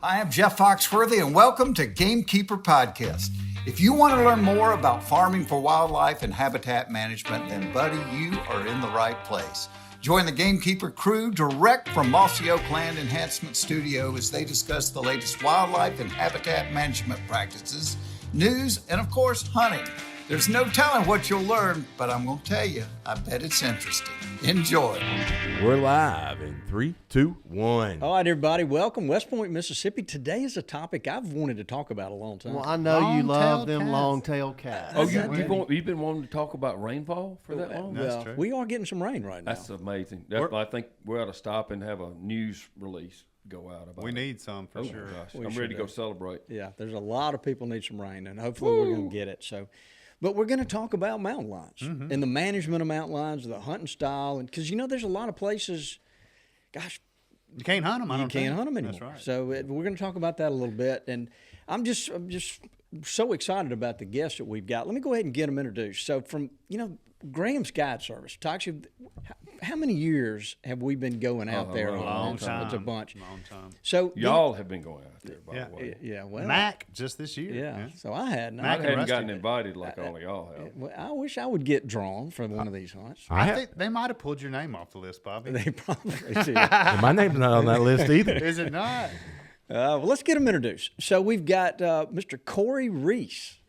I am Jeff Foxworthy, and welcome to Gamekeeper Podcast. If you want to learn more about farming for wildlife and habitat management, then, buddy, you are in the right place. Join the Gamekeeper crew direct from Mossy Oak Land Enhancement Studio as they discuss the latest wildlife and habitat management practices, news, and, of course, hunting. There's no telling what you'll learn, but I'm going to tell you, I bet it's interesting. Enjoy. We're live in 3, 2, 1. All right, everybody. Welcome, West Point, Mississippi. Today is a topic I've wanted to talk about a long time. Well, I know you love them long-tailed cats. Oh, you've been wanting to talk about rainfall for that long? That's true. We are getting some rain right now. That's amazing. I think we ought to stop and have a news release go out about it. We need some for sure. Gosh, I'm ready to go celebrate. Yeah, there's a lot of people need some rain, and hopefully we're going to get it. But we're going to talk about mountain lions and the management of mountain lions, the hunting style, and because there's a lot of places. Gosh, you can't hunt them. You can't hunt them anymore. That's right. So we're going to talk about that a little bit, and I'm just so excited about the guests that we've got. Let me go ahead and get them introduced. So from Graham's Guide Service, talks you. How many years have we been going out there? A long time. It's a bunch. Long time. So y'all have been going out there, by the way. Yeah. Well, Mac just this year. Yeah. So I hadn't. I hadn't gotten invited like all of y'all have. Well, I wish I would get drawn for one of these hunts. I think they might have pulled your name off the list, Bobby. They probably did. My name's not on that list either. Is it not? Well, let's get them introduced. So we've got Mr. Korey Reese.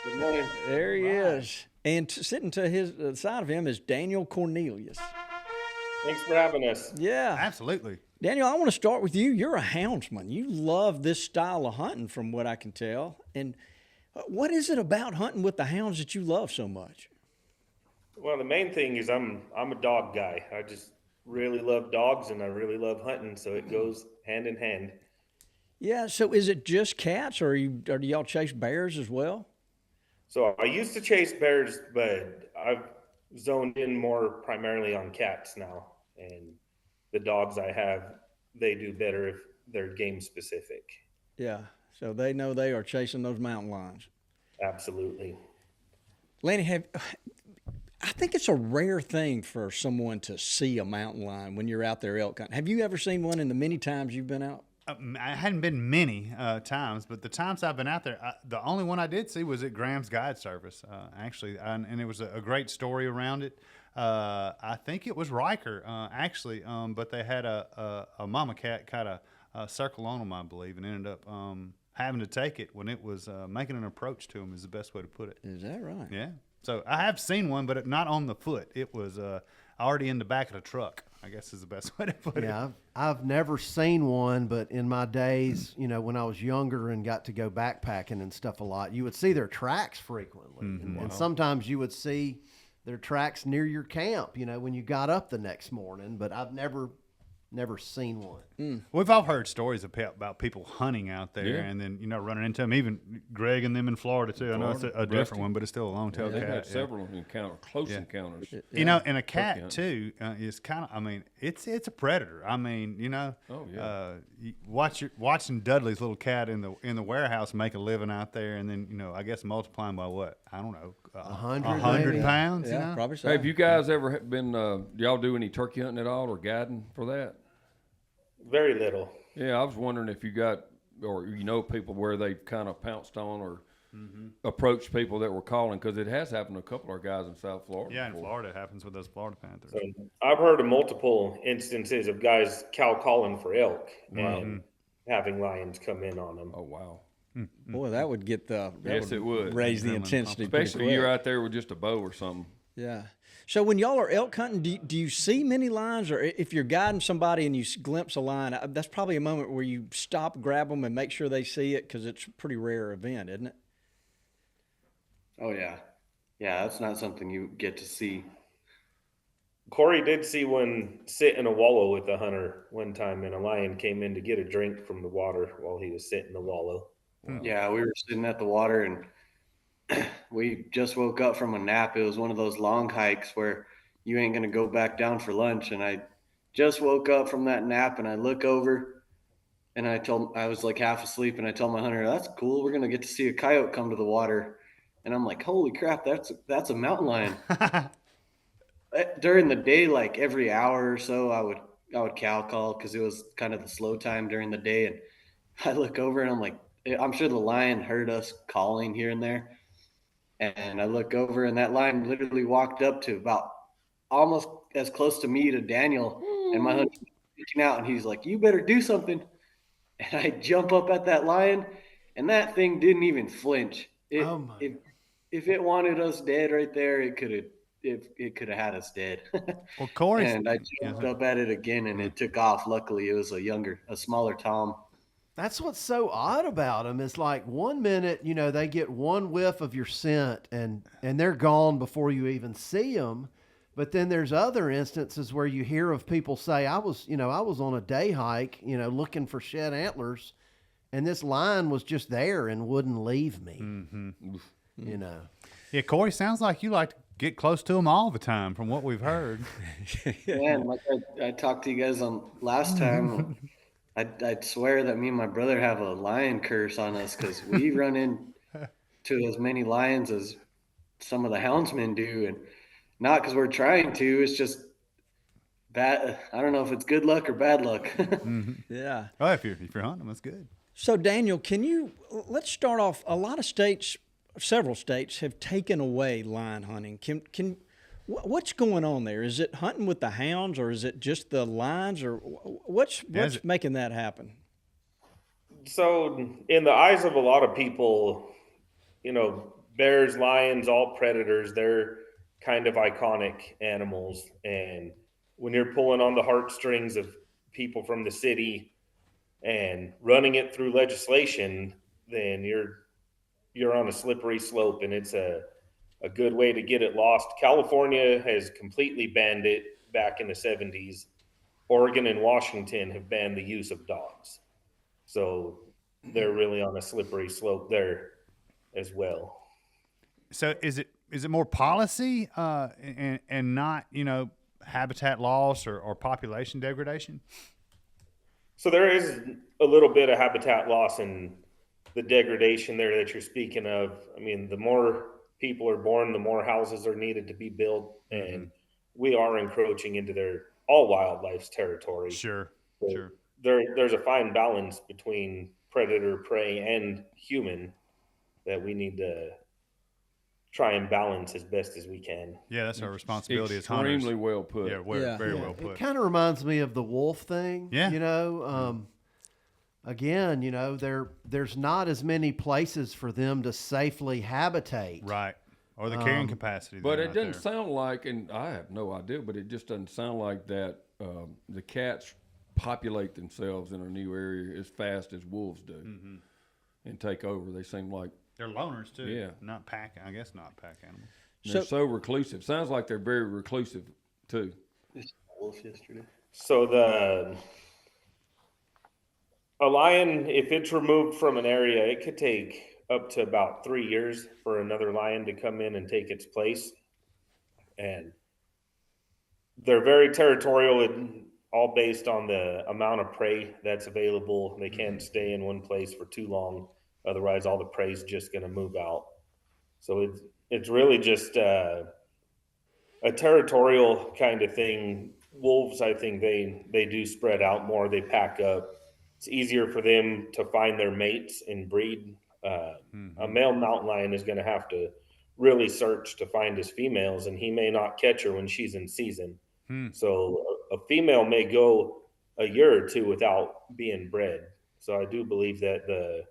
Good morning. There he is. And sitting to his side of him is Daniel Cornelius. Thanks for having us. Yeah. Absolutely. Daniel, I want to start with you. You're a houndsman. You love this style of hunting from what I can tell. And what is it about hunting with the hounds that you love so much? Well, the main thing is I'm a dog guy. I just really love dogs and I really love hunting, so it goes hand in hand. Yeah, so is it just cats or do y'all chase bears as well? So I used to chase bears, but I've zoned in more primarily on cats now. And the dogs I have, they do better if they're game specific. Yeah, so they know they are chasing those mountain lions. Absolutely. Lanny, I think it's a rare thing for someone to see a mountain lion when you're out there elk hunting. Have you ever seen one in the many times you've been out? I hadn't been many times, but the times I've been out there, the only one I did see was at Graham's Guide Service, actually, and it was a great story around it. I think it was Riker, actually, but they had a mama cat kind of circle on them, I believe, and ended up having to take it when it was making an approach to him is the best way to put it. Is that right? Yeah. So I have seen one, but not on the foot. It was already in the back of the truck, I guess is the best way to put it. Yeah, I've never seen one, but in my days, when I was younger and got to go backpacking and stuff a lot, you would see their tracks frequently. And sometimes you would see their tracks near your camp, when you got up the next morning, but I've never seen one. We've all heard stories about people hunting out there and then, running into them. Even Greg and them in Florida, too. I know it's a different one, but it's still a long-tailed cat. They've had several close encounters. And a cat, too, is kind of, it's a predator. Watching Dudley's little cat in the warehouse make a living out there and then, I guess multiplying by what? I don't know. 100 pounds? Yeah, probably so. Hey, have you guys ever been, do y'all do any turkey hunting at all or guiding for that? Very little. Yeah, I was wondering if you got, or people where they've kind of pounced on or approached people that were calling, because it has happened to a couple of our guys in South Florida. Yeah, in before. Florida it happens with those Florida Panthers. So I've heard of multiple instances of guys cow calling for elk and having lions come in on them. Oh, wow. Boy, that would get it would raise the intensity. Especially if you're out there with just a bow or something. Yeah. So when y'all are elk hunting, do you see many lions, or if you're guiding somebody and you glimpse a lion, that's probably a moment where you stop, grab them, and make sure they see it, because it's a pretty rare event, isn't it? Oh, yeah. Yeah, that's not something you get to see. Korey did see one sit in a wallow with a hunter one time, and a lion came in to get a drink from the water while he was sitting in the wallow. Wow. Yeah, we were sitting at the water, and we just woke up from a nap. It was one of those long hikes where you ain't going to go back down for lunch. And I just woke up from that nap, and I look over, and I was like half asleep, and I told my hunter, "That's cool. We're going to get to see a coyote come to the water." And I'm like, "Holy crap, that's a mountain lion." During the day, like every hour or so, I would cow call because it was kind of the slow time during the day, and I look over and I'm like, I'm sure the lion heard us calling here and there. And I look over and that lion literally walked up to about almost as close to me to Daniel. And my hunter was freaking out and he's like, you better do something. And I jump up at that lion and that thing didn't even flinch. If it wanted us dead right there, it could have had us dead. Well, Korey, And I jumped up at it again and it took off. Luckily, it was a smaller Tom. That's what's so odd about them. It's like 1 minute, they get one whiff of your scent and they're gone before you even see them. But then there's other instances where you hear of people say, I was on a day hike, looking for shed antlers, and this lion was just there and wouldn't leave me. Yeah, Korey, sounds like you like to get close to them all the time from what we've heard. Man, like I talked to you guys on last time, I'd swear that me and my brother have a lion curse on us because we run into as many lions as some of the houndsmen do, and not because we're trying to. It's just bad. I don't know if it's good luck or bad luck. Yeah. Oh, if you're hunting them, that's good. So Daniel, let's start off. A lot of states, several states, have taken away lion hunting. What's going on there? Is it hunting with the hounds, or is it just the lions, or what's making that happen? So in the eyes of a lot of people, bears, lions, all predators, they're kind of iconic animals. And when you're pulling on the heartstrings of people from the city and running it through legislation, then you're on a slippery slope, and it's a good way to get it lost. California has completely banned it back in the 70s. Oregon and Washington have banned the use of dogs. So they're really on a slippery slope there as well. So is it more policy and not, habitat loss or population degradation? So there is a little bit of habitat loss and the degradation there that you're speaking of. I mean, the more people are born, the more houses are needed to be built, and we are encroaching into all wildlife's territory. Sure. There's a fine balance between predator, prey, and human that we need to try and balance as best as we can. Yeah, that's our responsibility as hunters. Extremely well put. Yeah, very well put. It kind of reminds me of the wolf thing. Yeah. Again, there's not as many places for them to safely habitate. Right. Or the carrying capacity. But it doesn't sound like, and I have no idea, but it just doesn't sound like that the cats populate themselves in a new area as fast as wolves do and take over. They seem like they're loners too. Yeah. Not pack animals. They're so reclusive. Sounds like they're very reclusive too. Wolf yesterday. So a lion, if it's removed from an area, it could take up to about 3 years for another lion to come in and take its place. And they're very territorial, and all based on the amount of prey that's available. They can't stay in one place for too long. Otherwise, all the prey is just going to move out. So it's really just a territorial kind of thing. Wolves, I think they do spread out more. They pack up. It's easier for them to find their mates and breed. A male mountain lion is going to have to really search to find his females, and he may not catch her when she's in season. So a female may go a year or two without being bred. So I do believe that the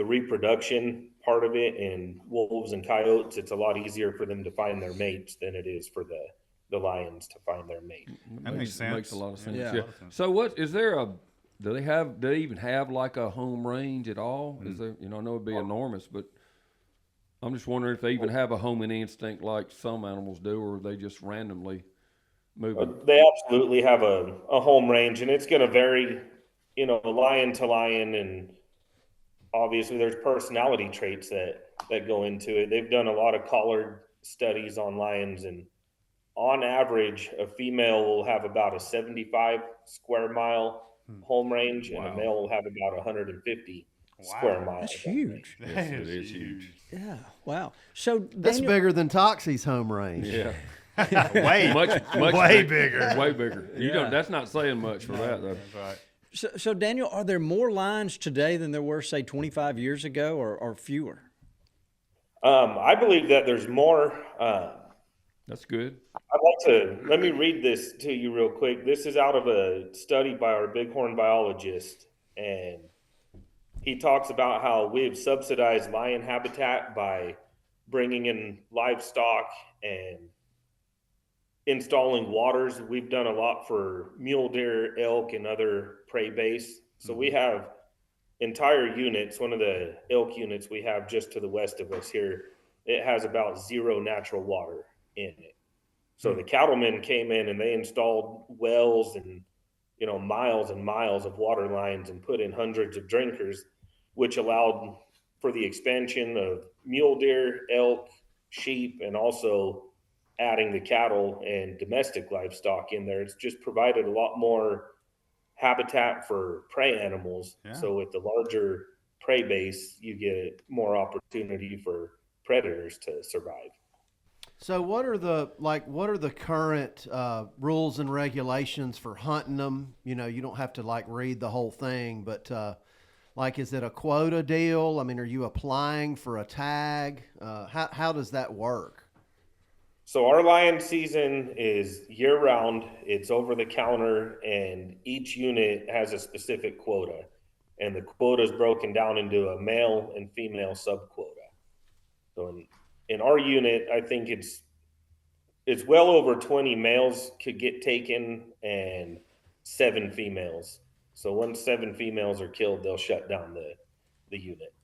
reproduction part of it in wolves and coyotes, it's a lot easier for them to find their mates than it is for the lions to find their mate. That makes sense. Makes a lot of sense. Yeah. So what is there do they even have like a home range at all? Is there, I know it'd be enormous, but I'm just wondering if they even have a homing instinct like some animals do, or are they just randomly moving? They absolutely have a home range, and it's going to vary, lion to lion, and obviously there's personality traits that go into it. They've done a lot of collared studies on lions, and on average, a female will have about a 75 square mile home range, and a male will have about 150 square miles. That's huge. Yes, it is huge. Yeah. Wow. So That's Daniel, bigger than Toxie's home range. Yeah. way much way bigger. Way bigger. You don't. That's not saying much for that though. That's right. So Daniel, are there more lions today than there were, say, 25 years ago, or fewer? I believe that there's more. That's good. Let me read this to you real quick. This is out of a study by our bighorn biologist, and he talks about how we've subsidized lion habitat by bringing in livestock and installing waters. We've done a lot for mule deer, elk, and other prey base. So we have entire units. One of the elk units we have just to the west of us here, it has about 0 natural water in it. So the cattlemen came in and they installed wells and, miles and miles of water lines and put in hundreds of drinkers, which allowed for the expansion of mule deer, elk, sheep, and also adding the cattle and domestic livestock in there. It's just provided a lot more habitat for prey animals. Yeah. So with the larger prey base, you get more opportunity for predators to survive. So what are the current rules and regulations for hunting them? You don't have to read the whole thing, but is it a quota deal? I mean, are you applying for a tag? How does that work? So our lion season is year round. It's over the counter, and each unit has a specific quota, and the quota is broken down into a male and female sub quota. So in our unit, I think it's well over 20 males could get taken and 7 females. So once 7 females are killed, they'll shut down the unit.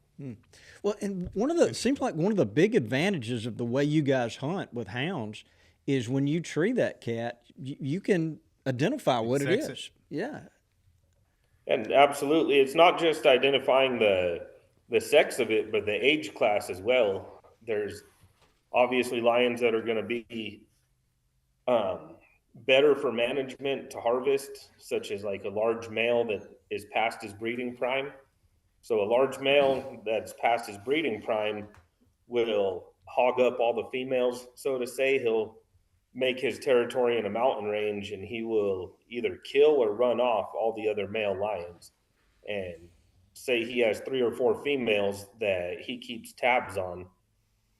Well, and seems like one of the big advantages of the way you guys hunt with hounds is when you tree that cat, you can identify what it is. Yeah. And absolutely, it's not just identifying the sex of it, but the age class as well. There's obviously lions that are going to be better for management to harvest, such as a large male that is past his breeding prime. So a large male that's past his breeding prime will hog up all the females, so to say. He'll make his territory in a mountain range, and he will either kill or run off all the other male lions. And say he has 3 or 4 females that he keeps tabs on,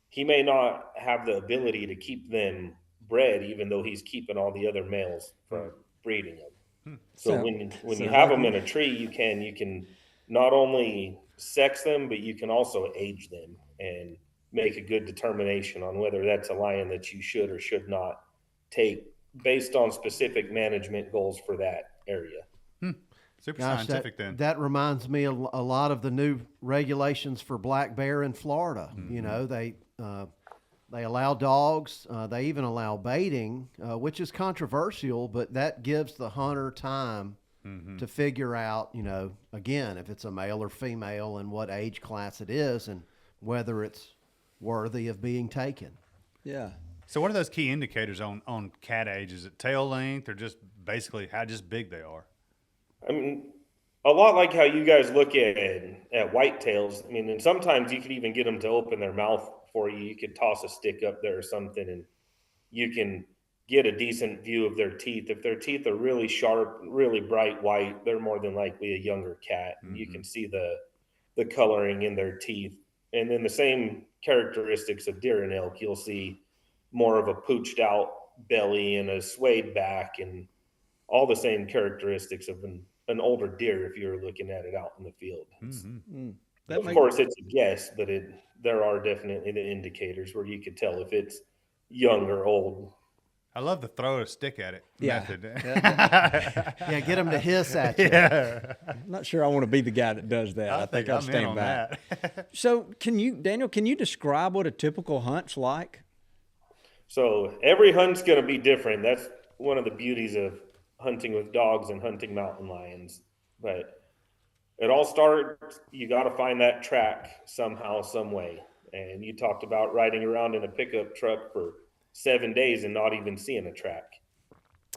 he may not have the ability to keep them bred, even though he's keeping all the other males from breeding them. So when you have them in a tree, you can not only sex them, but you can also age them and make a good determination on whether that's a lion that you should or should not take based on specific management goals for that area. Super scientific then. That reminds me a lot of the new regulations for black bear in Florida. They allow dogs. They even allow baiting, which is controversial, but that gives the hunter time to figure out, again, if it's a male or female and what age class it is and whether it's worthy of being taken. Yeah. So what are those key indicators on cat age? Is it tail length or just basically how just big they are? I mean, a lot like how you guys look at whitetails. I mean, and sometimes you can even get them to open their mouth for you. You could toss a stick up there or something, and you can get a decent view of their teeth. If their teeth are really sharp, really bright white, they're more than likely a younger cat. And you can see the coloring in their teeth. And then the same characteristics of deer and elk. You'll see more of a pooched out belly and a swayed back, and all the same characteristics of an older deer if you're looking at it out in the field. Of course, it's a guess, but there are definitely the indicators where you could tell if it's young or old. I love the throw a stick at it method. Yeah, get them to hiss at you. Yeah. I'm not sure I want to be the guy that does that. I think I'll stand back. So Daniel, can you describe what a typical hunt's like? So every hunt's going to be different. That's one of the beauties of hunting with dogs and hunting mountain lions. But it all starts, you got to find that track somehow, some way. And you talked about riding around in a pickup truck for 7 days and not even seeing a track.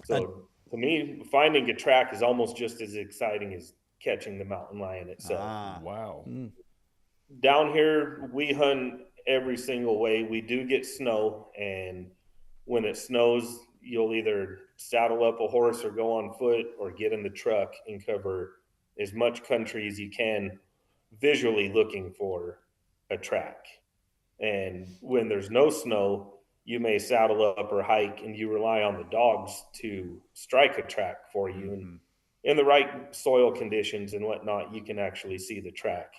So to me, finding a track is almost just as exciting as catching the mountain lion itself. Wow. Down here, we hunt every single way. We do get snow, and when it snows, you'll either saddle up a horse or go on foot or get in the truck and cover as much country as you can visually looking for a track. And when there's no snow, you may saddle up or hike and you rely on the dogs to strike a track for you. And in the right soil conditions and whatnot, you can actually see the track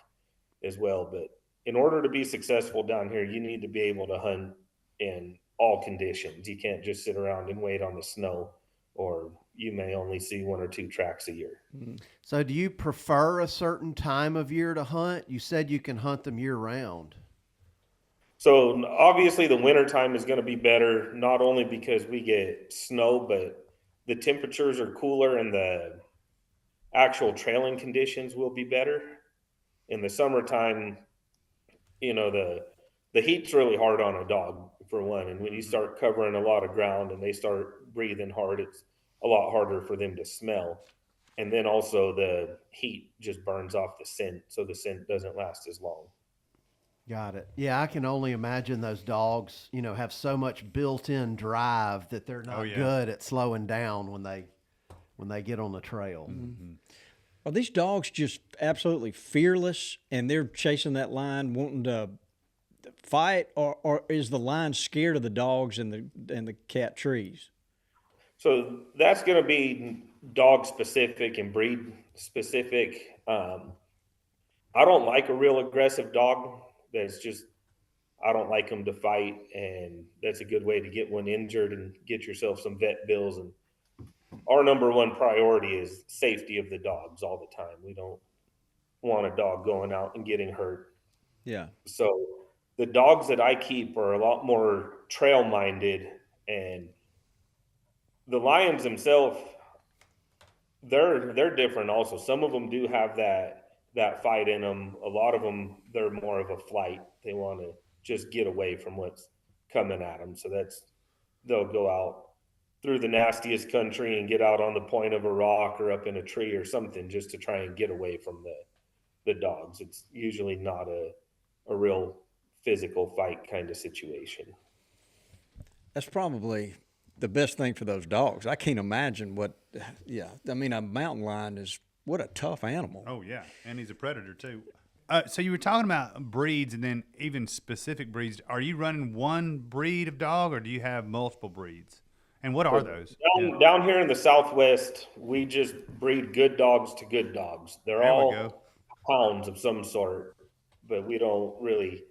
as well. But in order to be successful down here, you need to be able to hunt in all conditions. You can't just sit around and wait on the snow, or you may only see 1 or 2 tracks a year. So do you prefer a certain time of year to hunt? You said you can hunt them year round. So obviously the winter time is going to be better, not only because we get snow, but the temperatures are cooler and the actual trailing conditions will be better. In the summertime, the heat's really hard on a dog, for one. And when you start covering a lot of ground and they start breathing hard, it's a lot harder for them to smell. And then also the heat just burns off the scent, so the scent doesn't last as long. Got it. Yeah, I can only imagine those dogs, have so much built-in drive that they're not good at slowing down when they get on the trail. Mm-hmm. Are these dogs just absolutely fearless and they're chasing that line, wanting to fight, or is the line scared of the dogs and the cat trees? So that's going to be dog specific and breed specific. I don't like a real aggressive dog. I don't like them to fight, and that's a good way to get one injured and get yourself some vet bills. And our number one priority is safety of the dogs all the time. We don't want a dog going out and getting hurt. Yeah. So the dogs that I keep are a lot more trail minded, and the lions themselves, they're different also. Some of them do have that fight in them. A lot of them, they're more of a flight. They want to just get away from what's coming at them. So they'll go out through the nastiest country and get out on the point of a rock or up in a tree or something just to try and get away from the dogs. It's usually not a real physical fight kind of situation. That's probably the best thing for those dogs. I can't imagine a mountain lion is, what a tough animal. Oh, yeah. And he's a predator, too. So you were talking about breeds and then even specific breeds. Are you running one breed of dog, or do you have multiple breeds? And what are those? Down here in the Southwest, we just breed good dogs to good dogs. They're all hounds of some sort, but we don't really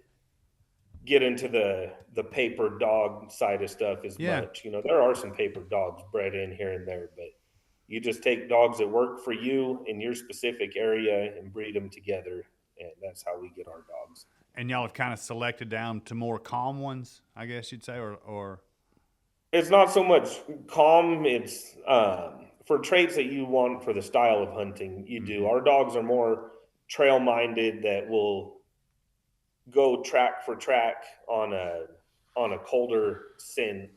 get into the paper dog side of stuff as much. There are some paper dogs bred in here and there, but you just take dogs that work for you in your specific area and breed them together, and that's how we get our dogs. And y'all have kind of selected down to more calm ones, I guess you'd say, or it's not so much calm. It's for traits that you want for the style of hunting you do. Our dogs are more trail minded, that will go track for track on a colder scent.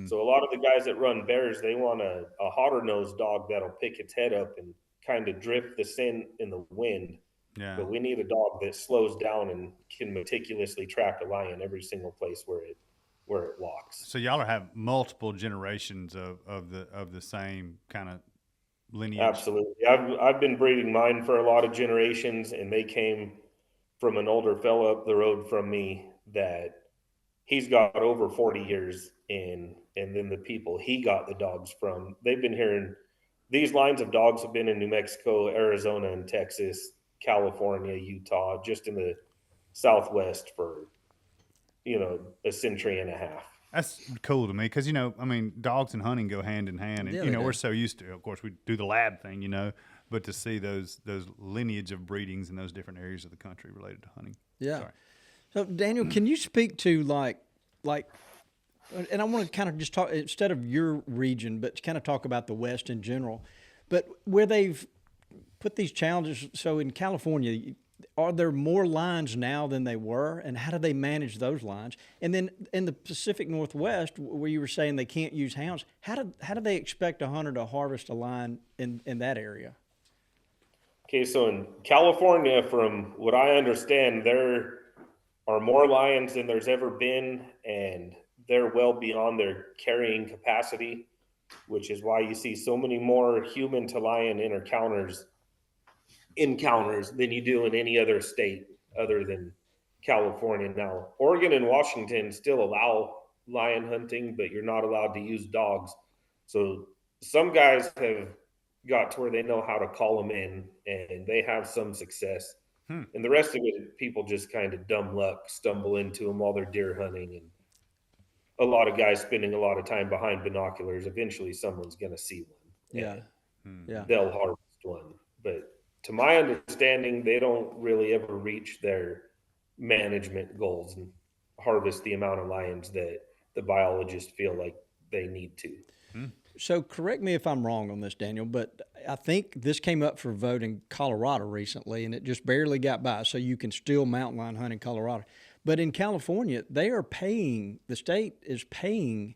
So a lot of the guys that run bears, they want a hotter nosed dog that'll pick its head up and kind of drift the scent in the wind. Yeah. But we need a dog that slows down and can meticulously track a lion every single place where it walks. So y'all have multiple generations of the same kind of lineage. Absolutely. I've been breeding mine for a lot of generations, and they came from an older fellow up the road from me that he's got over 40 years in, and then the people he got the dogs from, they've been here, and these lines of dogs have been in New Mexico, Arizona, and Texas, California, Utah, just in the Southwest for a century and a half. That's cool to me because, dogs and hunting go hand in hand. And, we're so used to, of course, we do the lab thing, but to see those lineage of breedings in those different areas of the country related to hunting. Yeah. Sorry. So, Daniel, can you speak to like, and I want to kind of just talk, instead of your region, but kind of talk about the West in general, but where they've put these challenges. So in California, are there more lines now than they were, and how do they manage those lines? And then in the Pacific Northwest, where you were saying they can't use hounds, how do they expect a hunter to harvest a line in that area? Okay, so in California, from what I understand, there are more lions than there's ever been, and they're well beyond their carrying capacity, which is why you see so many more human to lion encounters encounters than you do in any other state other than California. Now, Oregon and Washington still allow lion hunting, but you're not allowed to use dogs. So some guys have got to where they know how to call them in, and they have some success. And the rest of it, people just kind of dumb luck stumble into them while they're deer hunting. And a lot of guys spending a lot of time behind binoculars. Eventually, someone's going to see one. Yeah. Yeah. They'll harvest one. But to my understanding, they don't really ever reach their management goals and harvest the amount of lions that the biologists feel like they need to. So correct me if I'm wrong on this, Daniel, but I think this came up for vote in Colorado recently, and it just barely got by. So you can still mountain lion hunt in Colorado. But in California, they are paying, the state is paying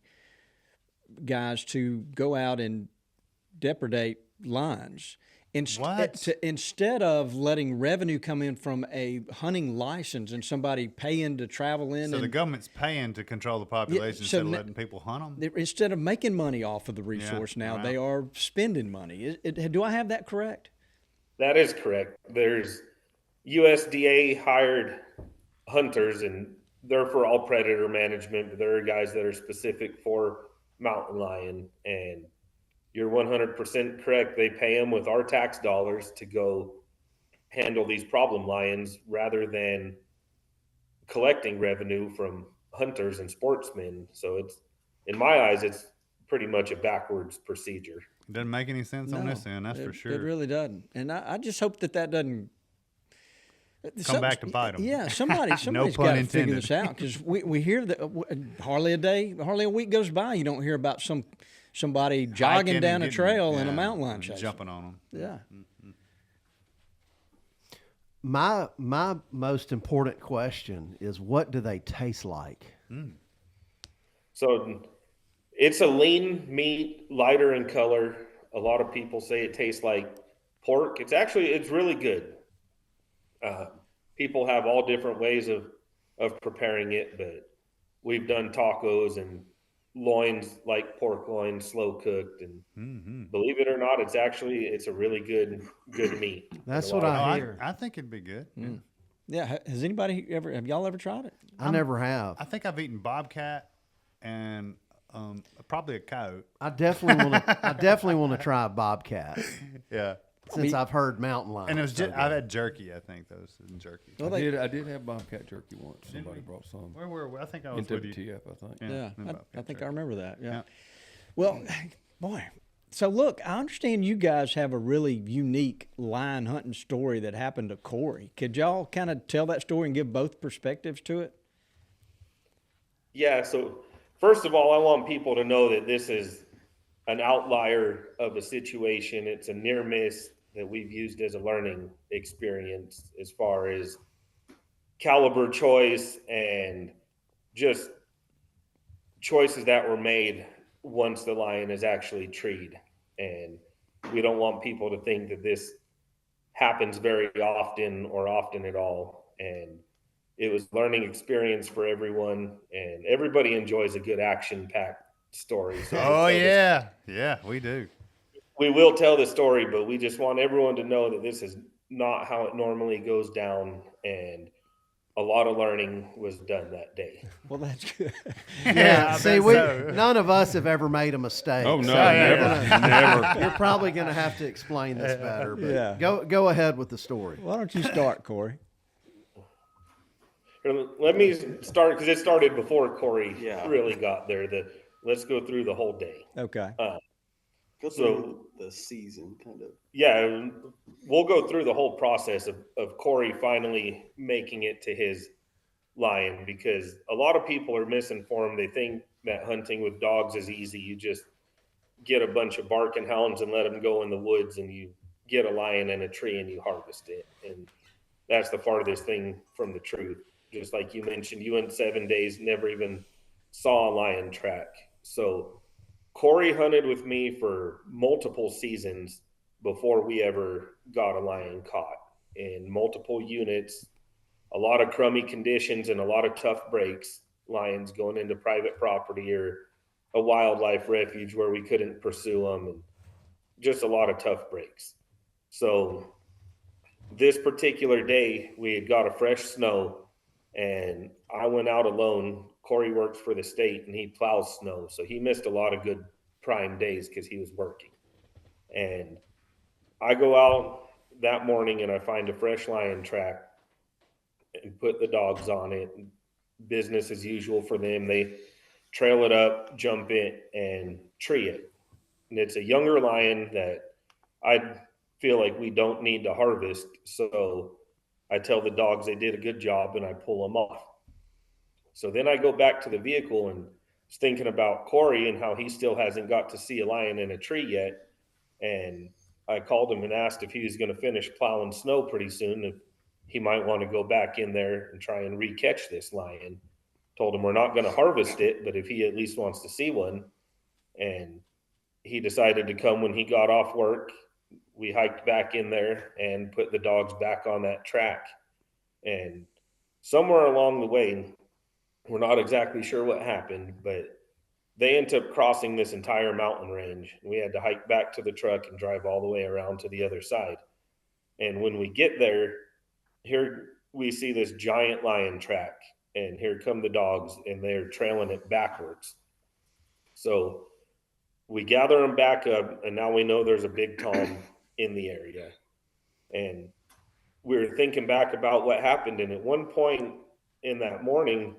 guys to go out and depredate lions. Instead of letting revenue come in from a hunting license and somebody paying to travel in. So the government's paying to control the population instead of letting people hunt them? Instead of making money off of the resource they are spending money. Do I have that correct? That is correct. There's USDA hired hunters, and they're for all predator management, but there are guys that are specific for mountain lion, and you're 100% correct. They pay them with our tax dollars to go handle these problem lions rather than collecting revenue from hunters and sportsmen. So it's, in my eyes, it's pretty much a backwards procedure. It doesn't make any sense on this end, that's for sure. It really doesn't. And I just hope that doesn't come back to bite them. Yeah, somebody's got to figure this out, because we hear that hardly a week goes by you don't hear about somebody jogging down a trail in a mountain lion chase. Jumping on them. Yeah. My most important question is, what do they taste like? So it's a lean meat, lighter in color. A lot of people say it tastes like pork. It's really good. People have all different ways of preparing it, but we've done tacos and loins, like pork loins, slow cooked, and believe it or not, it's a really good meat. That's what I hear. I think it'd be good. Yeah. Have y'all ever tried it? I never have. I think I've eaten bobcat and probably a coyote. I definitely want to try a bobcat. Yeah. Since I've heard mountain lion. And it was I've had jerky, I think, those in jerky. Well, I did have bobcat jerky once. Somebody brought some. Where were we? I think I was into with you. TF, I think. Yeah, I think I remember that. Yeah. Yeah. Well, boy. So look, I understand you guys have a really unique lion hunting story that happened to Korey. Could y'all kind of tell that story and give both perspectives to it? Yeah. So first of all, I want people to know that this is an outlier of a situation. It's a near miss that we've used as a learning experience as far as caliber choice and just choices that were made once the lion is actually treed. And we don't want people to think that this happens very often or often at all. And it was a learning experience for everyone, and everybody enjoys a good action-packed story. So Yeah, we do. We will tell the story, but we just want everyone to know that this is not how it normally goes down, and a lot of learning was done that day. Well, that's good. Yeah, see, none of us have ever made a mistake. Oh, no, so never. You're probably going to have to explain this better. But Yeah. go ahead with the story. Why don't you start, Korey? Let me start, because it started before Korey really got there. Let's go through the whole day. Okay. Go through the season, kind of. Yeah, we'll go through the whole process of Korey finally making it to his lion, because a lot of people are misinformed. They think that hunting with dogs is easy. You just get a bunch of barking hounds and let them go in the woods, and you get a lion in a tree and you harvest it. And that's the farthest thing from the truth. Just like you mentioned, you in 7 days never even saw a lion track. So Korey hunted with me for multiple seasons before we ever got a lion caught, in multiple units, a lot of crummy conditions and a lot of tough breaks. Lions going into private property or a wildlife refuge where we couldn't pursue them, and just a lot of tough breaks. So this particular day, we had got a fresh snow, and I went out alone. Korey works for the state, and he plows snow, so he missed a lot of good prime days because he was working. And I go out that morning, and I find a fresh lion track and put the dogs on it. Business as usual for them. They trail it up, jump it, and tree it. And it's a younger lion that I feel like we don't need to harvest. So I tell the dogs they did a good job and I pull them off. So then I go back to the vehicle and was thinking about Korey and how he still hasn't got to see a lion in a tree yet. And I called him and asked if he was going to finish plowing snow pretty soon, if he might want to go back in there and try and re-catch this lion. Told him we're not going to harvest it, but if he at least wants to see one. And he decided to come when he got off work. We hiked back in there and put the dogs back on that track. And somewhere along the way, we're not exactly sure what happened, but they ended up crossing this entire mountain range. We had to hike back to the truck and drive all the way around to the other side. And when we get there, here we see this giant lion track, and here come the dogs, and they're trailing it backwards. So we gather them back up, and now we know there's a big tom in the area. And we were thinking back about what happened, and at one point in that morning,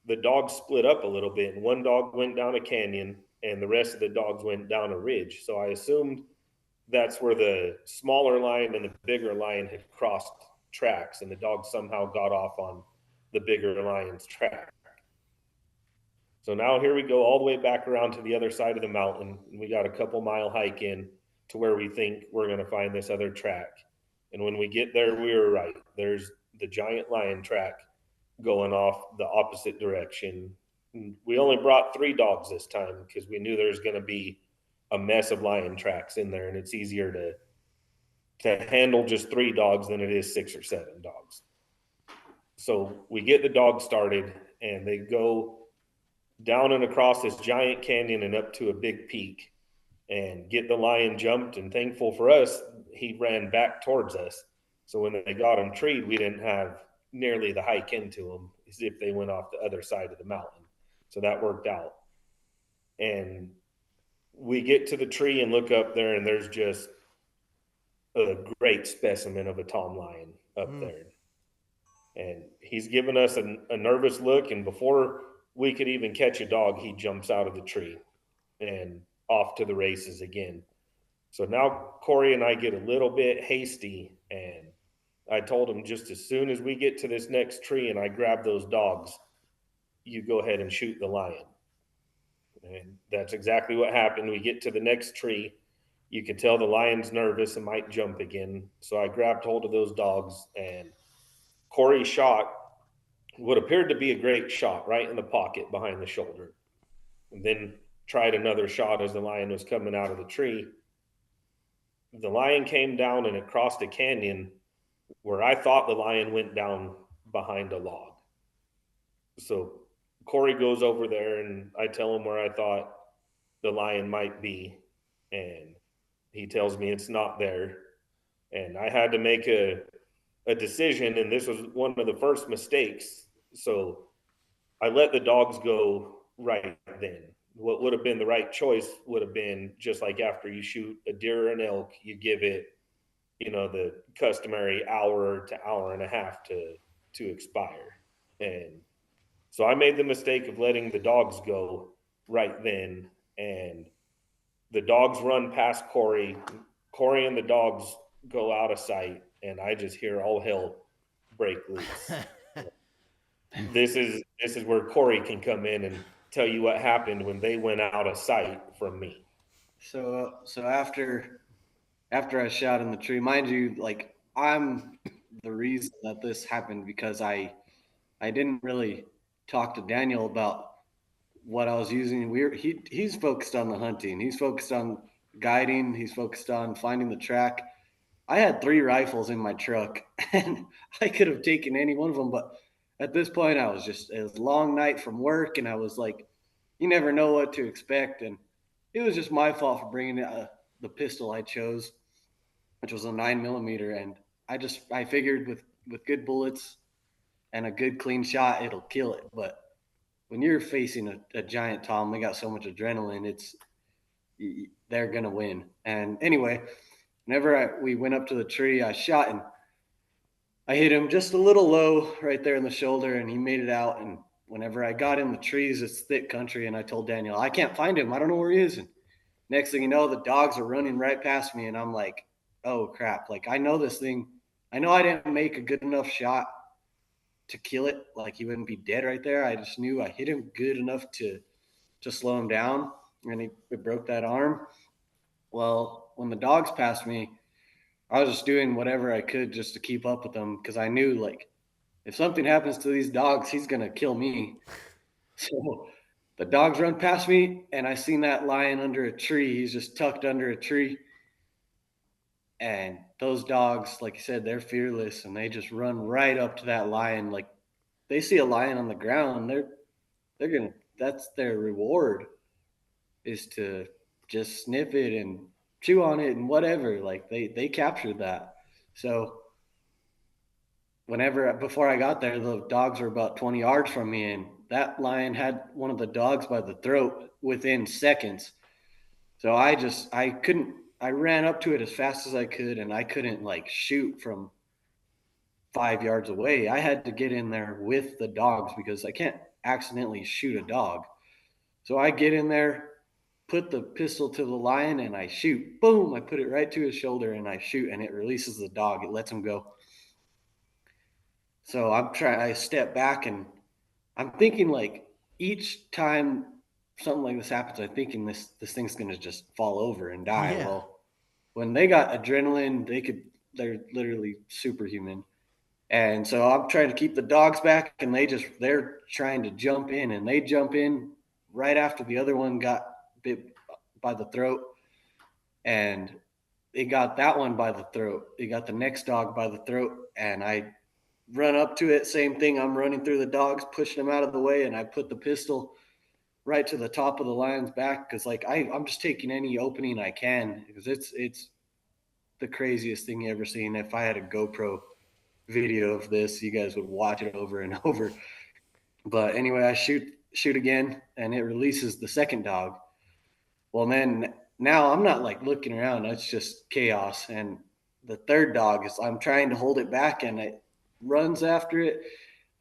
the dogs split up a little bit, and one dog went down a canyon, and the rest of the dogs went down a ridge. So I assumed that's where the smaller lion and the bigger lion had crossed tracks, and the dogs somehow got off on the bigger lion's track. So now here we go all the way back around to the other side of the mountain. And we got a couple mile hike in to where we think we're going to find this other track. And when we get there, we were right. There's the giant lion track going off the opposite direction. And we only brought 3 dogs this time because we knew there's going to be a mess of lion tracks in there, and it's easier to handle just 3 dogs than it is 6 or 7 dogs. So we get the dogs started, and they go down and across this giant canyon and up to a big peak and get the lion jumped. And thankful for us, he ran back towards us. So when they got him treed, we didn't have nearly the hike into them as if they went off the other side of the mountain. So that worked out. And we get to the tree and look up there, and there's just a great specimen of a tom lion up there. And he's given us a nervous look, and before we could even catch a dog, he jumps out of the tree and off to the races again. So now Korey and I get a little bit hasty, and I told him just as soon as we get to this next tree and I grab those dogs, you go ahead and shoot the lion. And that's exactly what happened. We get to the next tree. You can tell the lion's nervous and might jump again. So I grabbed hold of those dogs, and Korey shot what appeared to be a great shot right in the pocket behind the shoulder, and then tried another shot as the lion was coming out of the tree. The lion came down and it crossed a canyon where I thought the lion went down behind a log. So Korey goes over there, and I tell him where I thought the lion might be, and he tells me it's not there. And I had to make a decision, and this was one of the first mistakes. So I let the dogs go right then. What would have been the right choice would have been just like after you shoot a deer or an elk, you give it, the customary hour to hour and a half to expire. And so I made the mistake of letting the dogs go right then, and the dogs run past Korey. Korey and the dogs go out of sight, and I just hear all hell break loose. This is where Korey can come in and tell you what happened when they went out of sight from me. So after I shot in the tree, mind you, like, I'm the reason that this happened because I didn't really talk to Daniel about what I was using. He's focused on the hunting. He's focused on guiding. He's focused on finding the track. I had 3 rifles in my truck, and I could have taken any one of them. But at this point, it was a long night from work, and I was like, you never know what to expect. And it was just my fault for bringing the pistol I chose, which was a 9mm. And I figured with good bullets and a good clean shot, it'll kill it. But when you're facing a giant tom, they got so much adrenaline, they're gonna win. And anyway, whenever we went up to the tree, I shot and I hit him just a little low right there in the shoulder, and he made it out. And whenever I got in the trees, it's thick country, and I told Daniel, I can't find him. I don't know where he is. And next thing you know, the dogs are running right past me, and I'm like, oh crap! Like I know this thing. I know I didn't make a good enough shot to kill it. Like he wouldn't be dead right there. I just knew I hit him good enough to slow him down, and it broke that arm. Well, when the dogs passed me, I was just doing whatever I could just to keep up with them because I knew like if something happens to these dogs, he's gonna kill me. So the dogs run past me, and I seen that lion under a tree. He's just tucked under a tree. And those dogs, like you said, they're fearless, and they just run right up to that lion. Like they see a lion on the ground, they're gonna. That's their reward, is to just sniff it and chew on it and whatever. Like they captured that. So before I got there, the dogs were about 20 yards from me, and that lion had one of the dogs by the throat within seconds. So I ran up to it as fast as I could, and I couldn't like shoot from 5 yards away. I had to get in there with the dogs because I can't accidentally shoot a dog. So I get in there, put the pistol to the lion, and I shoot. Boom! I put it right to his shoulder, and I shoot, and it releases the dog. It lets him go. So I step back, and I'm thinking like each time something like this happens, I'm thinking this thing's gonna just fall over and die. Yeah. Well, when they got adrenaline, they're literally superhuman. And so I'm trying to keep the dogs back, and they're trying to jump in, and they jump in right after the other one got bit by the throat. And they got that one by the throat. They got the next dog by the throat, and I run up to it. Same thing. I'm running through the dogs, pushing them out of the way, and I put the pistol right to the top of the lion's back because like I'm just taking any opening I can because it's the craziest thing you ever seen. If I had a GoPro video of this, you guys would watch it over and over. But anyway, I shoot again, and it releases the second dog. Well, then now I'm not like looking around. It's just chaos. And the third dog I'm trying to hold it back, and it runs after it.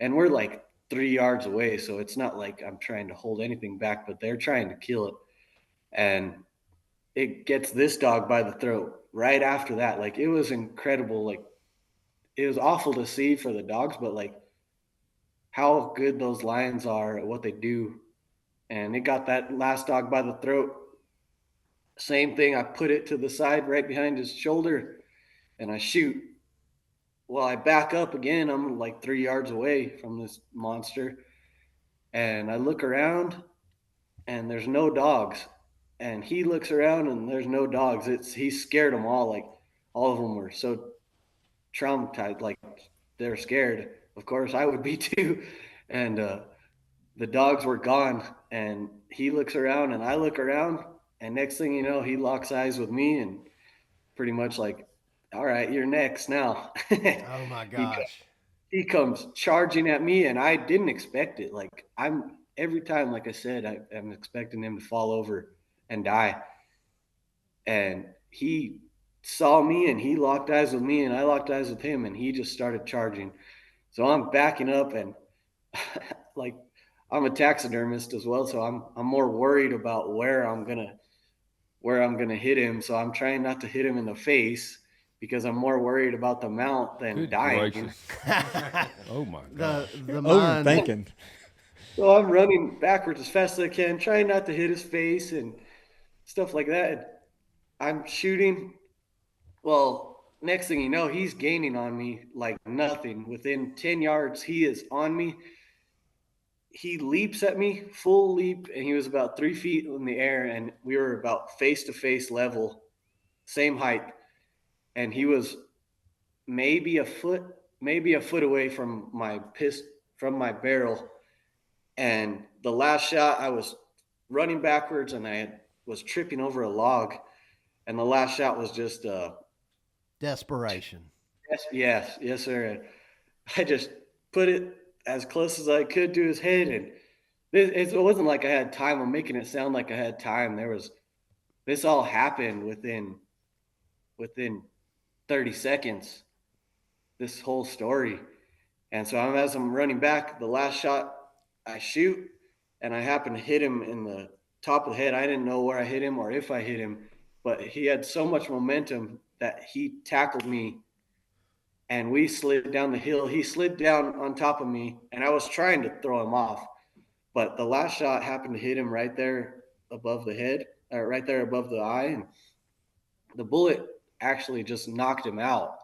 And we're like 3 yards away. So it's not like I'm trying to hold anything back, but they're trying to kill it. And it gets this dog by the throat right after that. Like it was incredible. Like it was awful to see for the dogs, but like how good those lions are at what they do. And it got that last dog by the throat. Same thing. I put it to the side right behind his shoulder, and I shoot. Well, I back up again. I'm like 3 yards away from this monster. And I look around, and there's no dogs. And he looks around, and there's no dogs. He scared them all. Like all of them were so traumatized. Like they're scared. Of course, I would be too. And the dogs were gone. And he looks around, and I look around. And next thing you know, he locks eyes with me and pretty much like, all right, you're next now. Oh my gosh. He comes charging at me, and I didn't expect it. Like every time, like I said, I'm expecting him to fall over and die. And he saw me, and he locked eyes with me, and I locked eyes with him, and he just started charging. So I'm backing up, and like I'm a taxidermist as well, so I'm more worried about where I'm gonna hit him. So I'm trying not to hit him in the face because I'm more worried about the mount than Good dying. gracious. Oh my God. The mind. Overthinking. So I'm running backwards as fast as I can, trying not to hit his face and stuff like that. I'm shooting. Well, next thing you know, he's gaining on me like nothing. Within 10 yards, he is on me. He leaps at me, full leap, and he was about 3 feet in the air, and we were about face-to-face level, same height. And he was maybe a foot away from my barrel. And the last shot, I was running backwards, and I was tripping over a log. And the last shot was just Desperation. Yes, sir. And I just put it as close as I could to his head, and it wasn't like I had time. I'm making it sound like I had time. This all happened within 30 seconds. This whole story, and so as I'm running back, the last shot I shoot, and I happen to hit him in the top of the head. I didn't know where I hit him or if I hit him, but he had so much momentum that he tackled me and we slid down the hill. He slid down on top of me, and I was trying to throw him off, but the last shot happened to hit him right there above the head, or right there above the eye, and the bullet actually just knocked him out.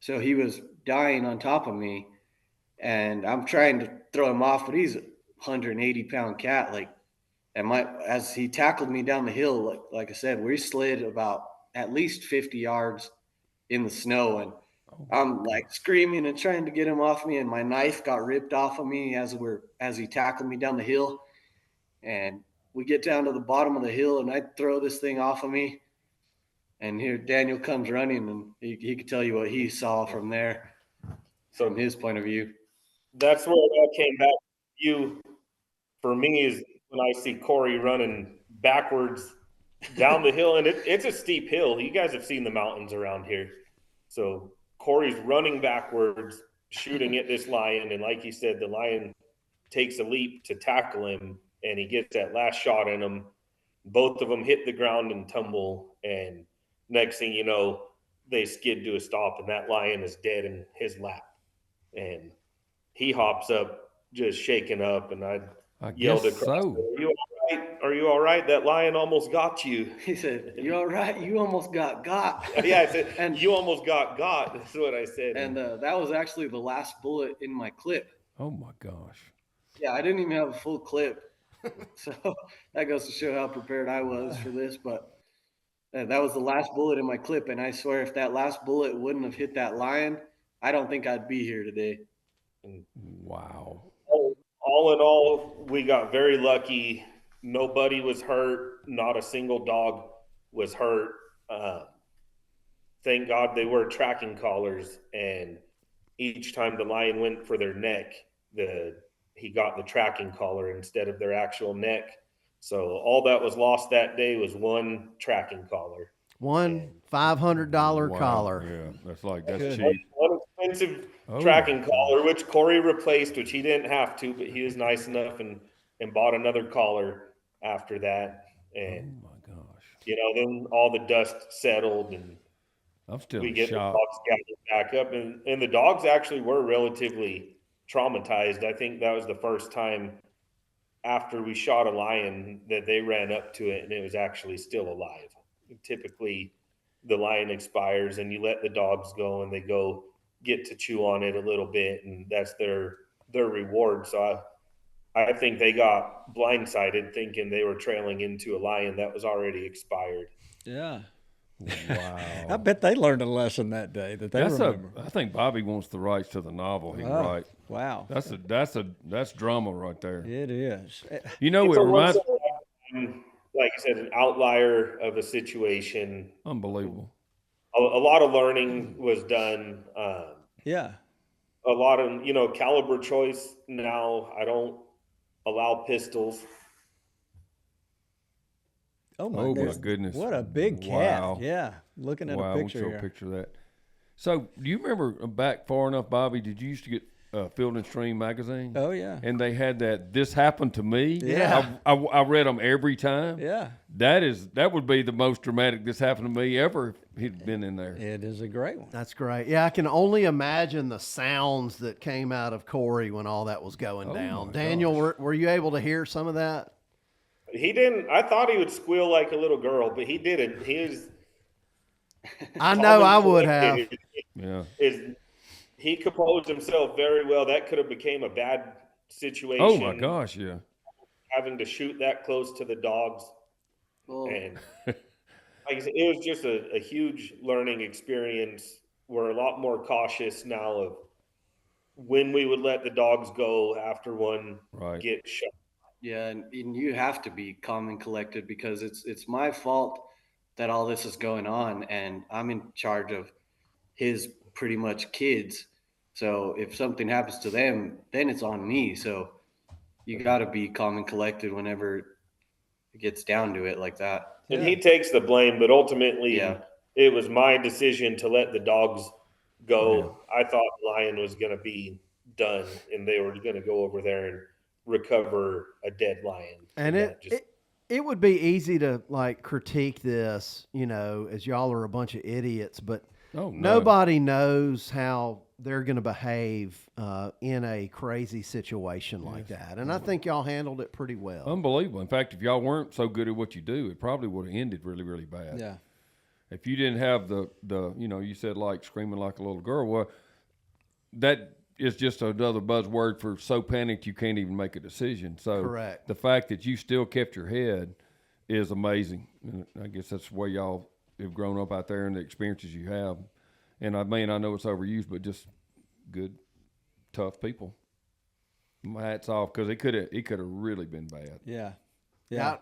So he was dying on top of me, and I'm trying to throw him off, but he's a 180-pound cat. As he tackled me down the hill, like I said, we slid about at least 50 yards in the snow, and I'm like screaming and trying to get him off me, and my knife got ripped off of me as he tackled me down the hill. And we get down to the bottom of the hill, and I throw this thing off of me, and here Daniel comes running, and he could tell you what he saw from there, from his point of view. That's where it all came back to you for me, is when I see Korey running backwards down the hill, and it's a steep hill. You guys have seen the mountains around here. So Korey's running backwards, shooting at this lion, and like he said, the lion takes a leap to tackle him, and he gets that last shot in him. Both of them hit the ground and tumble, and next thing you know, they skid to a stop, and that lion is dead in his lap. And he hops up, just shaken up, and I yelled guess across, so. "Are you all right? Are you all right? That lion almost got you." He said, "You all right? You almost got." Yeah, I said, and you almost got. That's what I said. And that was actually the last bullet in my clip. Oh my gosh. Yeah, I didn't even have a full clip. So that goes to show how prepared I was for this. But that was the last bullet in my clip. And I swear, if that last bullet wouldn't have hit that lion, I don't think I'd be here today. Wow. All in all, we got very lucky. Nobody was hurt. Not a single dog was hurt. Thank God they were tracking collars, and each time the lion went for their neck, he got the tracking collar instead of their actual neck. So all that was lost that day was one tracking collar. One $500 Wow. collar. Yeah, that's cheap. One expensive tracking collar, which Korey replaced, which he didn't have to, but he was nice enough and bought another collar after that. And oh my gosh. Then all the dust settled, and I'm still we in get shock. the dogs gathered back up, and the dogs actually were relatively traumatized. I think that was the first time after we shot a lion that they ran up to it and it was actually still alive. Typically, the lion expires and you let the dogs go and they go get to chew on it a little bit, and that's their reward. So I think they got blindsided thinking they were trailing into a lion that was already expired. Yeah. Wow. I bet they learned a lesson that day that they remember. I think Bobby wants the rights to the novel he write. Wow. That's drama right there. It is. It It's reminds like I said, an outlier of a situation. unbelievable. A lot of learning was done. Yeah. A lot of caliber choice. Now I don't allow pistols. Oh my goodness! What a big cat! Wow. Yeah, looking at a picture I want to show here. a picture of that. So, do you remember back far enough, Bobby? Did you used to get Field and Stream magazine? Oh yeah. And they had that. This happened to me. Yeah. I read them every time. Yeah. That would be the most dramatic. This happened to me ever. If he'd been in there. It is a great one. That's great. Yeah, I can only imagine the sounds that came out of Korey when all that was going down. Daniel, were you able to hear some of that? He didn't. I thought he would squeal like a little girl, but he didn't. He was. I know I would have. Yeah. He composed himself very well. That could have became a bad situation. Oh my gosh, yeah. Having to shoot that close to the dogs, and like I said, it was just a huge learning experience. We're a lot more cautious now of when we would let the dogs go after one get shot. Yeah, and you have to be calm and collected because it's my fault that all this is going on, and I'm in charge of his pretty much kids. So if something happens to them, then it's on me. So you got to be calm and collected whenever it gets down to it like that. And he takes the blame, but ultimately it was my decision to let the dogs go. Yeah. I thought Lion was going to be done and they were going to go over there and recover a dead lion. And it would be easy to like critique this, you know, as y'all are a bunch of idiots, but nobody knows how they're going to behave in a crazy situation like that. And I think y'all handled it pretty well. Unbelievable. In fact, if y'all weren't so good at what you do, it probably would have ended really, really bad. Yeah. If you didn't have the you know, you said like screaming like a little girl, well, that is just another buzzword for so panicked you can't even make a decision. So correct. The fact that you still kept your head is amazing. And I guess that's the way y'all have grown up out there and the experiences you have. And I know it's overused, but just good, tough people. My hat's off, because it could have really been bad. Yeah.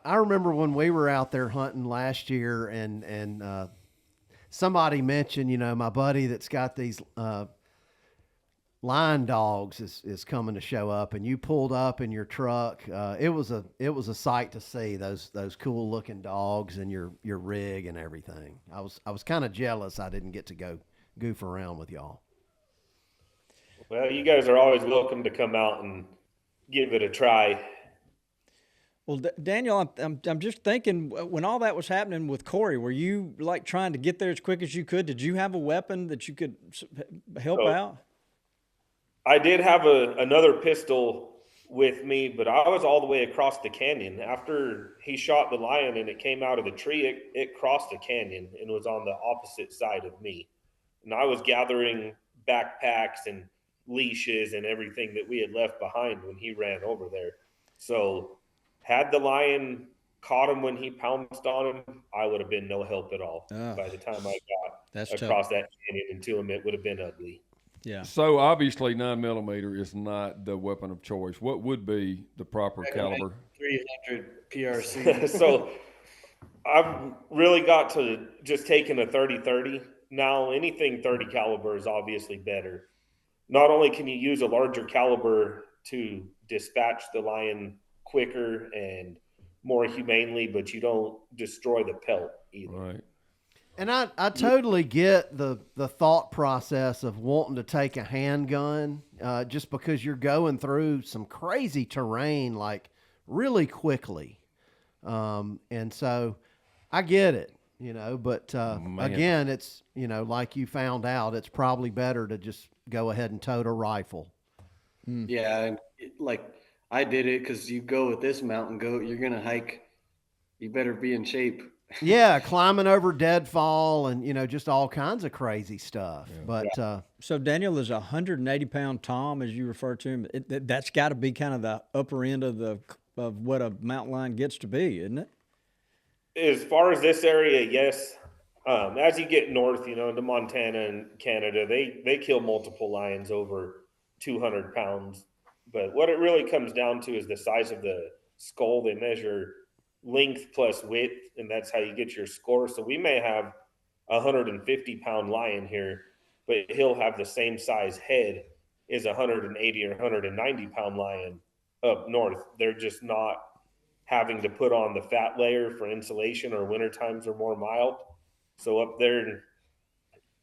I remember when we were out there hunting last year, and somebody mentioned, you know, my buddy that's got these line dogs is coming to show up, and you pulled up in your truck. It was a sight to see those cool looking dogs and your rig and everything. I was kind of jealous I didn't get to go goof around with y'all. Well, you guys are always welcome to come out and give it a try. Well, Daniel, I'm just thinking, when all that was happening with Korey, were you like trying to get there as quick as you could? Did you have a weapon that you could help out? I did have another pistol with me, but I was all the way across the canyon. After he shot the lion and it came out of the tree, it crossed the canyon and was on the opposite side of me. And I was gathering backpacks and leashes and everything that we had left behind when he ran over there. So had the lion caught him when he pounced on him, I would have been no help at all. By the time I got across that canyon and to him, it would have been ugly. Yeah. So obviously 9mm is not the weapon of choice. What would be the proper caliber? 300 PRC. So I've really got to just taking a 30-30. Now anything 30 caliber is obviously better. Not only can you use a larger caliber to dispatch the lion quicker and more humanely, but you don't destroy the pelt either. Right. And I totally get the thought process of wanting to take a handgun just because you're going through some crazy terrain like really quickly. And so I get it, you know, but again, it's, you know, like you found out, it's probably better to just go ahead and tote a rifle. Yeah, and like I did it because you go with this mountain goat, you're going to hike, you better be in shape. Yeah, climbing over deadfall and, you know, just all kinds of crazy stuff. Yeah. But so Daniel is a 180-pound Tom, as you refer to him. That's got to be kind of the upper end of what a mountain lion gets to be, isn't it? As far as this area, yes. As you get north, you know, into Montana and Canada, they kill multiple lions over 200 pounds. But what it really comes down to is the size of the skull. They measure length plus width, and that's how you get your score. So we may have a 150-pound lion here, but he'll have the same size head as a 180 or 190-pound lion up north. They're just not having to put on the fat layer for insulation, or winter times are more mild. So up there,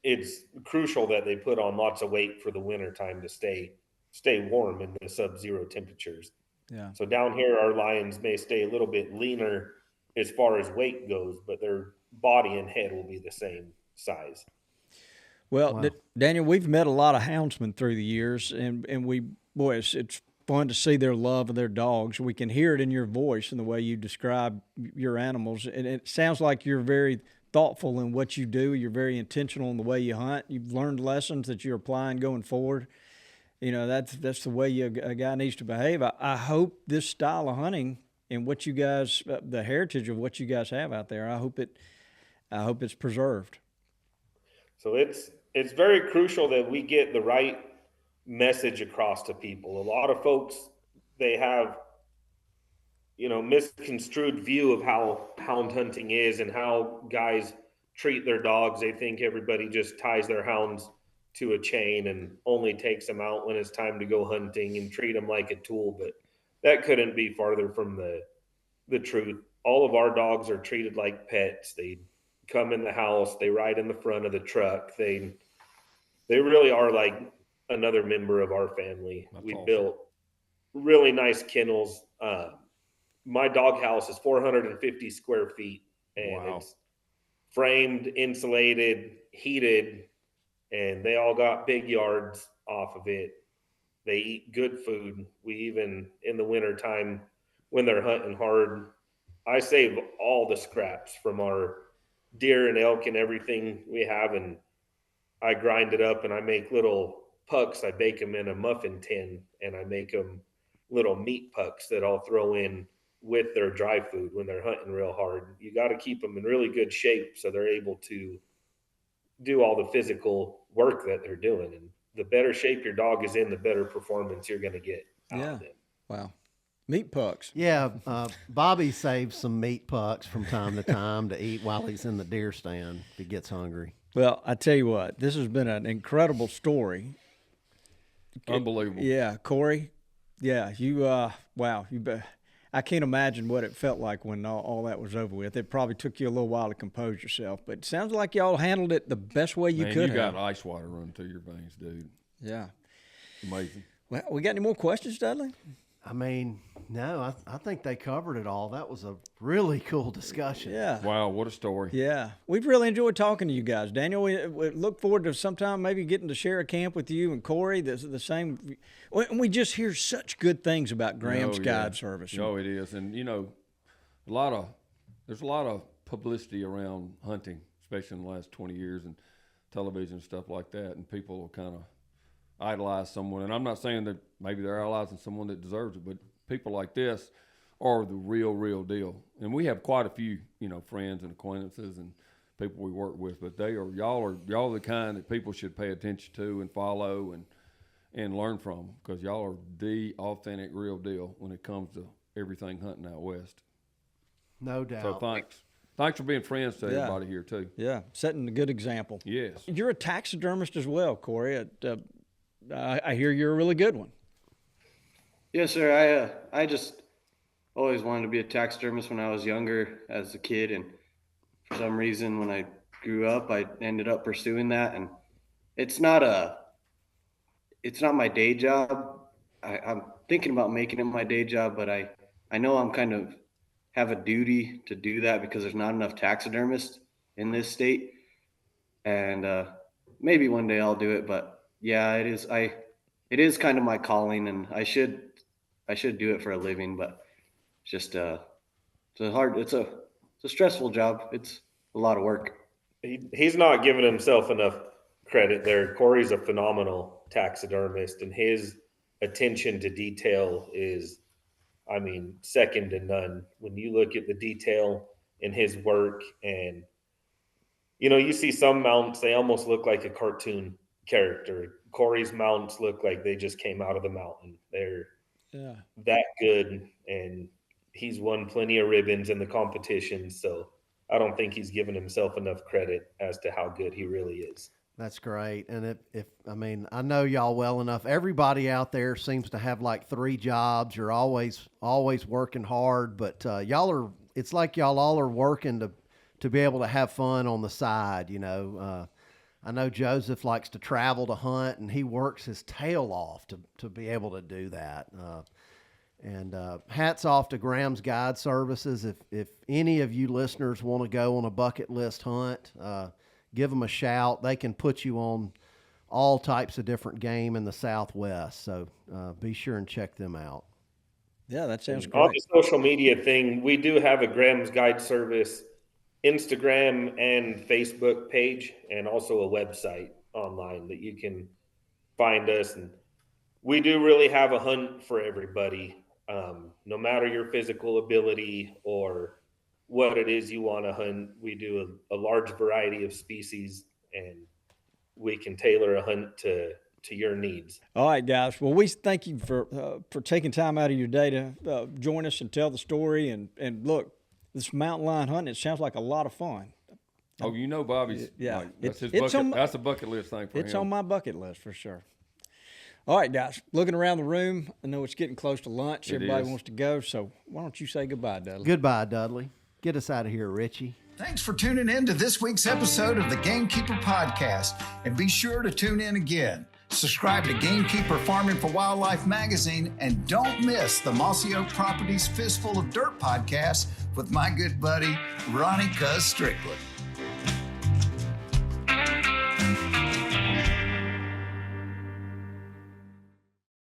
it's crucial that they put on lots of weight for the winter time to stay warm in the sub-zero temperatures. Yeah. So down here, our lions may stay a little bit leaner as far as weight goes, but their body and head will be the same size. Well, wow. Daniel, we've met a lot of houndsmen through the years, and it's fun to see their love of their dogs. We can hear it in your voice and the way you describe your animals, and it sounds like you're very thoughtful in what you do. You're very intentional in the way you hunt. You've learned lessons that you're applying going forward. You know, that's the way a guy needs to behave. I hope this style of hunting and what you guys, the heritage of what you guys have out there, I hope it's preserved. So it's very crucial that we get the right message across to people. A lot of folks, they have, you know, misconstrued view of how hound hunting is and how guys treat their dogs. They think everybody just ties their hounds to a chain and only takes them out when it's time to go hunting and treat them like a tool. But that couldn't be farther from the truth. All of our dogs are treated like pets. They come in the house, they ride in the front of the truck. They really are like another member of our family. That's We awesome. built really nice kennels. My dog house is 450 square feet, and Wow. it's framed, insulated, heated, and they all got big yards off of it. They eat good food. We even, in the wintertime, when they're hunting hard, I save all the scraps from our deer and elk and everything we have, and I grind it up and I make little pucks. I bake them in a muffin tin, and I make them little meat pucks that I'll throw in with their dry food when they're hunting real hard. You got to keep them in really good shape so they're able to do all the physical work that they're doing. And the better shape your dog is in, the better performance you're going to get out of them. Wow. Meat pucks. Yeah, Bobby saves some meat pucks from time to time to eat while he's in the deer stand if he gets hungry. Well, I tell you what, this has been an incredible story. Unbelievable. Yeah, Korey. Yeah, you. Wow, I can't imagine what it felt like when all that was over with. It probably took you a little while to compose yourself, but it sounds like y'all handled it the best way you Man, could you have. got ice water running through your veins, dude. Yeah. Amazing. Well, we got any more questions, Dudley? I mean, no, I think they covered it all. That was a really cool discussion. Yeah. Wow, what a story. Yeah, we've really enjoyed talking to you guys, Daniel. We look forward to sometime maybe getting to share a camp with you and Korey. The same. We just hear such good things about Graham's Guide Service. Oh, it is, and you know, there's a lot of publicity around hunting, especially in the last 20 years, and television and stuff like that, and people will kind of idolize someone. And I'm not saying that maybe they're idolizing someone that deserves it, but people like this are the real deal. And we have quite a few, friends and acquaintances and people we work with, but y'all are the kind that people should pay attention to and follow and learn from, because y'all are the authentic real deal when it comes to everything hunting out west. No doubt. So thanks for being friends to everybody here too. Yeah, setting a good example. Yes. You're a taxidermist as well, Korey. I hear you're a really good one. Yes, sir. I just always wanted to be a taxidermist when I was younger as a kid, and for some reason when I grew up I ended up pursuing that, and it's not my day job. I'm thinking about making it my day job, but I know I'm kind of have a duty to do that because there's not enough taxidermists in this state, and maybe one day I'll do it. But yeah, it is kind of my calling, and I should do it for a living, but it's just it's a stressful job. It's a lot of work. He's not giving himself enough credit there. Korey's a phenomenal taxidermist, and his attention to detail is, second to none. When you look at the detail in his work, and you see some mounts, they almost look like a cartoon character. Korey's mounts look like they just came out of the mountain. They're that good, and he's won plenty of ribbons in the competition, so I don't think he's given himself enough credit as to how good he really is. That's great. And I know y'all well enough. Everybody out there seems to have like 3 jobs. You're always working hard, but it's like y'all all are working to be able to have fun on the side, I know Joseph likes to travel to hunt, and he works his tail off to be able to do that. And hats off to Graham's Guide Services. If any of you listeners want to go on a bucket list hunt, give them a shout. They can put you on all types of different game in the Southwest. So be sure and check them out. Yeah, that sounds On great. the social media thing, we do have a Graham's Guide Service Instagram and Facebook page, and also a website online that you can find us. And we do really have a hunt for everybody, no matter your physical ability or what it is you want to hunt. We do a large variety of species, and we can tailor a hunt to your needs. All right, guys. Well, we thank you for taking time out of your day to join us and tell the story. And look, this mountain lion hunting, it sounds like a lot of fun. Oh, you know Bobby's. Yeah. Like, that's his It's bucket. on my- That's a bucket list thing for It's him. on my bucket list for sure. All right, guys. Looking around the room, I know it's getting close to lunch. It Everybody is. wants to go, so why don't you say goodbye, Dudley? Goodbye, Dudley. Get us out of here, Richie. Thanks for tuning in to this week's episode of the Gamekeeper Podcast, and be sure to tune in again. Subscribe to Gamekeeper Farming for Wildlife magazine, and don't miss the Mossy Oak Properties Fistful of Dirt podcast with my good buddy, Ronnie Cuz Strickland.